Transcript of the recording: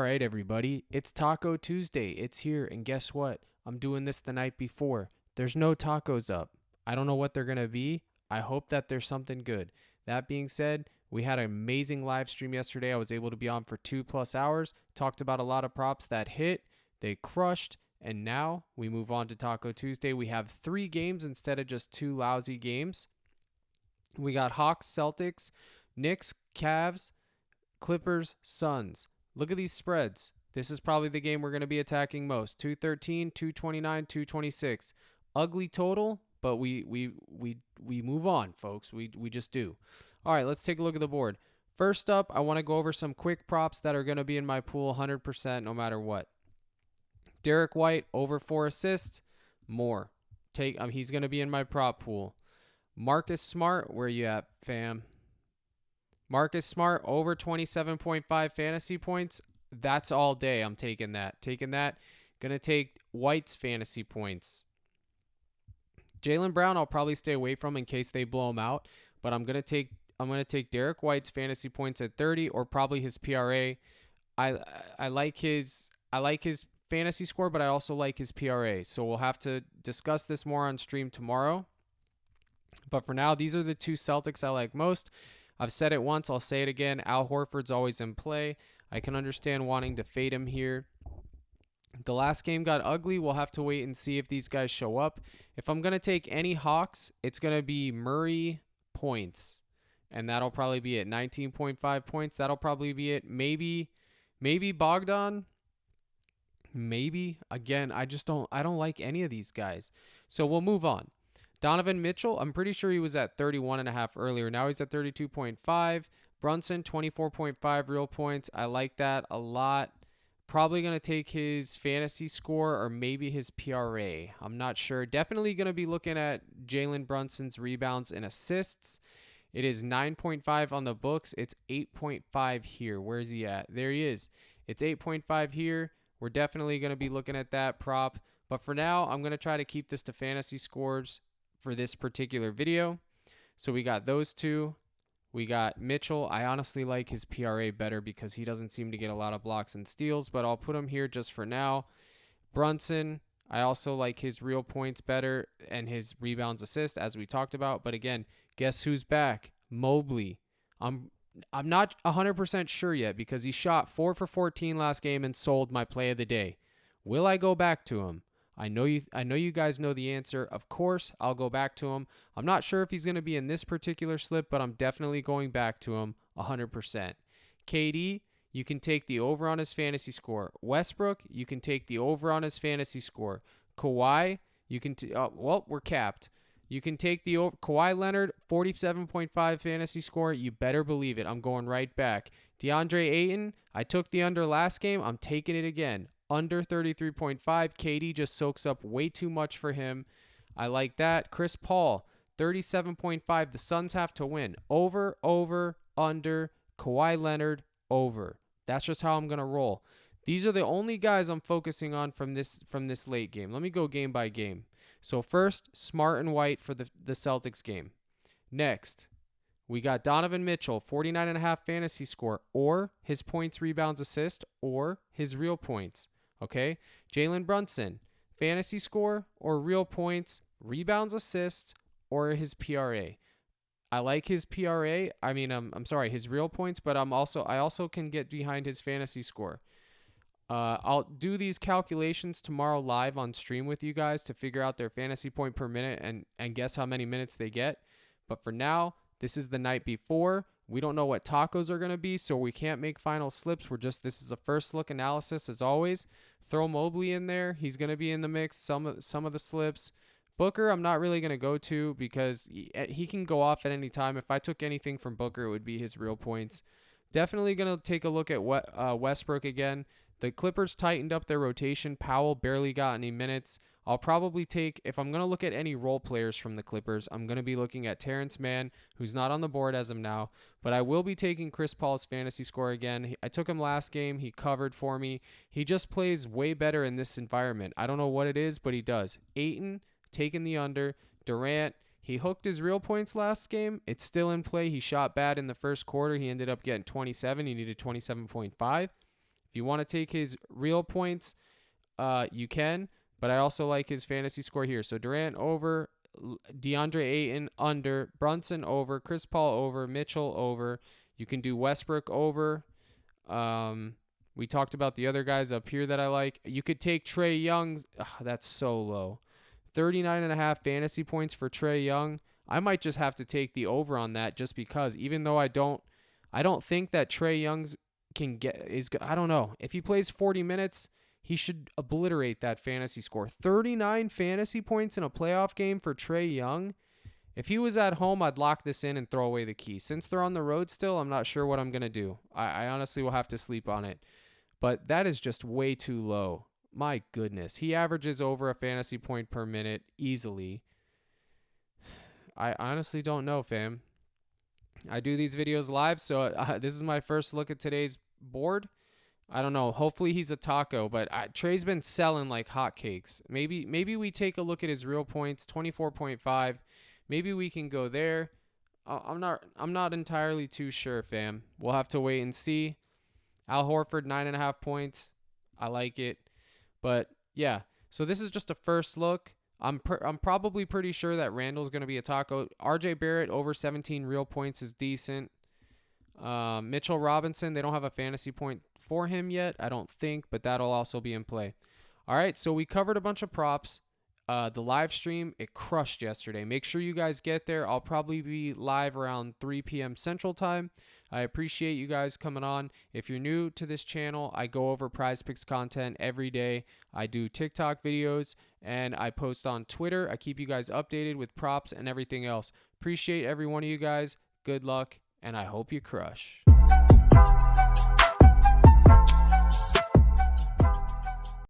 right, everybody. It's Taco Tuesday. It's here. And guess what? I'm doing this the night before. There's no tacos up. I don't know what they're going to be. I hope that there's something good. That being said, we had an amazing live stream yesterday. I was able to be on for 2+ hours. Talked about a lot of props that hit. They crushed. And now we move on to Taco Tuesday. We have 3 games instead of just 2 lousy games. We got Hawks, Celtics, Knicks, Cavs, Clippers, Suns. Look at these spreads. This is probably the game we're going to be attacking most. 213, 229, 226. Ugly total, but we move on, folks. We just do. All right, let's take a look at the board. First up, I want to go over some quick props that are going to be in my pool 100% no matter what. Derek White over 4 assists, more. He's going to be in my prop pool. Marcus Smart, where you at, fam? Marcus Smart over 27.5 fantasy points. That's all day. I'm taking that. Going to take White's fantasy points. Jaylen Brown, I'll probably stay away from in case they blow him out. But I'm going to take Derek White's fantasy points at 30 or probably his PRA. I like his fantasy score, but I also like his PRA. So we'll have to discuss this more on stream tomorrow. But for now, these are the 2 Celtics I like most. I've said it once, I'll say it again. Al Horford's always in play. I can understand wanting to fade him here. The last game got ugly. We'll have to wait and see if these guys show up. If I'm going to take any Hawks, it's going to be Murray points. And that'll probably be at 19.5 points. That'll probably be it. Maybe Bogdan. Maybe. Again, I don't like any of these guys. So we'll move on. Donovan Mitchell, I'm pretty sure he was at 31.5 earlier. Now he's at 32.5. Brunson, 24.5 real points. I like that a lot. Probably going to take his fantasy score or maybe his PRA. I'm not sure. Definitely going to be looking at Jalen Brunson's rebounds and assists. It is 9.5 on the books. It's 8.5 here. Where is he at? There he is. It's 8.5 here. We're definitely going to be looking at that prop. But for now, I'm going to try to keep this to fantasy scores for this particular video. So we got those 2. We got Mitchell. I honestly like his PRA better because he doesn't seem to get a lot of blocks and steals, but I'll put him here just for now. Brunson, I also like his real points better and his rebounds assist as we talked about. But again, guess who's back? Mobley. I'm not 100% sure yet because he shot 4 for 14 last game and sold my play of the day. Will I go back to him? I know you guys know the answer. Of course, I'll go back to him. I'm not sure if he's going to be in this particular slip, but I'm definitely going back to him 100%. KD, you can take the over on his fantasy score. Westbrook, you can take the over on his fantasy score. Kawhi, you can we're capped. You can take the over. Kawhi Leonard, 47.5 fantasy score. You better believe it. I'm going right back. DeAndre Ayton, I took the under last game. I'm taking it again. Under 33.5. KD just soaks up way too much for him. I like that. Chris Paul, 37.5. The Suns have to win. Over, under. Kawhi Leonard, over. That's just how I'm going to roll. These are the only guys I'm focusing on from this late game. Let me go game by game. So first, Smart and White for the Celtics game. Next, we got Donovan Mitchell, 49.5 fantasy score, or his points, rebounds, assist, or his real points. Okay? Jalen Brunson, fantasy score or real points, rebounds, assists, or his PRA. I like his PRA. I'm sorry, his real points, but I also can get behind his fantasy score. I'll do these calculations tomorrow live on stream with you guys to figure out their fantasy point per minute and guess how many minutes they get. But for now, this is the night before. We don't know what tacos are going to be, so we can't make final slips. This is a first look analysis as always. Throw Mobley in there. He's going to be in the mix. Some of the slips. Booker, I'm not really going to go to because he can go off at any time. If I took anything from Booker, it would be his real points. Definitely going to take a look at Westbrook again. The Clippers tightened up their rotation. Powell barely got any minutes. I'll probably take, if I'm going to look at any role players from the Clippers, I'm going to be looking at Terrence Mann, who's not on the board as of now, but I will be taking Chris Paul's fantasy score again. I took him last game. He covered for me. He just plays way better in this environment. I don't know what it is, but he does. Ayton, taking the under. Durant, he hooked his real points last game. It's still in play. He shot bad in the first quarter. He ended up getting 27. He needed 27.5. If you want to take his real points, you can, but I also like his fantasy score here. So Durant over, DeAndre Ayton under, Brunson over, Chris Paul over, Mitchell over. You can do Westbrook over. We talked about the other guys up here that I like. You could take Trae Young. That's so low. 39.5 fantasy points for Trae Young. I might just have to take the over on that just because, even though I don't think that Trae Young's I don't know. If he plays 40 minutes, he should obliterate that fantasy score. 39 fantasy points in a playoff game for Trae Young. If he was at home, I'd lock this in and throw away the key. Since they're on the road still, I'm not sure what I'm going to do. I honestly will have to sleep on it. But that is just way too low. My goodness. He averages over a fantasy point per minute easily. I honestly don't know, fam. I do these videos live, so this is my first look at today's board. I don't know. Hopefully he's a taco, but Trey's been selling like hotcakes. Maybe we take a look at his real points, 24.5. Maybe we can go there. I'm not entirely too sure, fam. We'll have to wait and see. Al Horford, 9.5 points. I like it. But yeah, so this is just a first look. I'm probably pretty sure that Randall's going to be a taco. RJ Barrett over 17 real points is decent. Mitchell Robinson, they don't have a fantasy point for him yet, I don't think, but that'll also be in play. All right, so we covered a bunch of props. The live stream, it crushed yesterday. Make sure you guys get there. I'll probably be live around 3 p.m. Central Time. I appreciate you guys coming on. If you're new to this channel, I go over PrizePicks content every day. I do TikTok videos, and I post on Twitter. I keep you guys updated with props and everything else. Appreciate every one of you guys. Good luck, and I hope you crush.